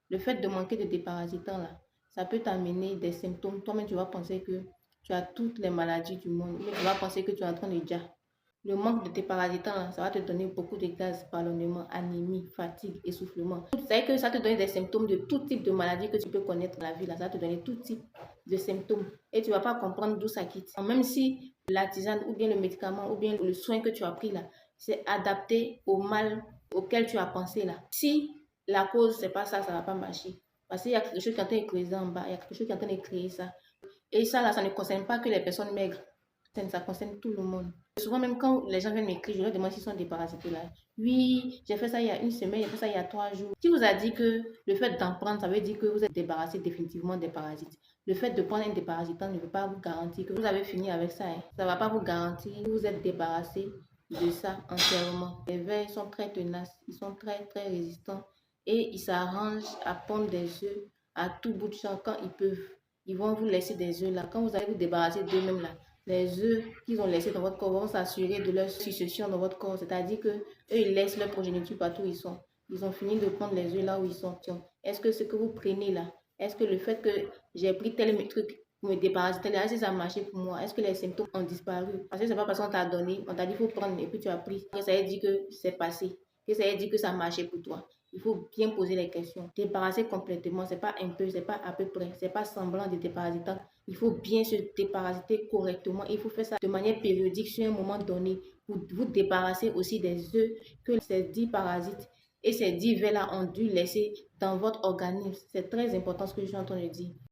Le fait de manquer de déparasitants, là, ça peut t'amener des symptômes. Toi-même, tu vas penser que tu as toutes les maladies du monde, mais tu vas penser que tu es en train de dire. Le manque de tes parasitants, là, ça va te donner beaucoup de gaz, ballonnement, anémie, fatigue, essoufflement. Vous savez que ça te donne des symptômes de tout type de maladies que tu peux connaître dans la vie. Là. Ça va te donner tout type de symptômes. Et tu ne vas pas comprendre d'où ça quitte. Même si la tisane ou bien le médicament ou bien le soin que tu as pris là, c'est adapté au mal auquel tu as pensé là. Si la cause, c'est pas ça, ça ne va pas marcher. Parce qu'il y a quelque chose qui est en train de créer ça en bas, il y a quelque chose qui est en train de créer ça. Et ça là, ça ne concerne pas que les personnes maigres. Ça concerne tout le monde. Souvent, même quand les gens viennent m'écrire, je leur demande s'ils sont déparasités là. Oui, j'ai fait ça il y a une semaine, j'ai fait ça il y a 3 jours. Qui vous a dit que le fait d'en prendre, ça veut dire que vous êtes débarrassé définitivement des parasites? Le fait de prendre un déparasitant ne veut pas vous garantir que vous avez fini avec ça. Hein. Ça ne va pas vous garantir que vous êtes débarrassé de ça entièrement. Les vers sont très tenaces, ils sont très très résistants et ils s'arrangent à pondre des œufs à tout bout de champ quand ils peuvent. Ils vont vous laisser des œufs là. Quand vous allez vous débarrasser d'eux-mêmes là, les œufs qu'ils ont laissés dans votre corps vont s'assurer de leur succession dans votre corps. C'est-à-dire que eux, ils laissent leur progéniture partout où ils sont. Ils ont fini de prendre les œufs là où ils sont. Est-ce que ce que vous prenez là, est-ce que le fait que j'ai pris tel truc pour me débarrasser, est-ce que ça a marché pour moi? Est-ce que les symptômes ont disparu? Parce que c'est pas parce qu'on t'a donné, on t'a dit qu'il faut prendre et puis tu as pris, que ça veut dire que c'est passé, que ça veut dire que ça a marché pour toi. Il faut bien poser les questions. Débarrasser complètement, c'est pas un peu, c'est pas à peu près, c'est pas semblant de déparasitant. Il faut bien se déparasiter correctement. Il faut faire ça de manière périodique sur un moment donné pour vous débarrasser aussi des œufs que ces 10 parasites et ces 10 vers-là ont dû laisser dans votre organisme. C'est très important ce que je suis en train de dire.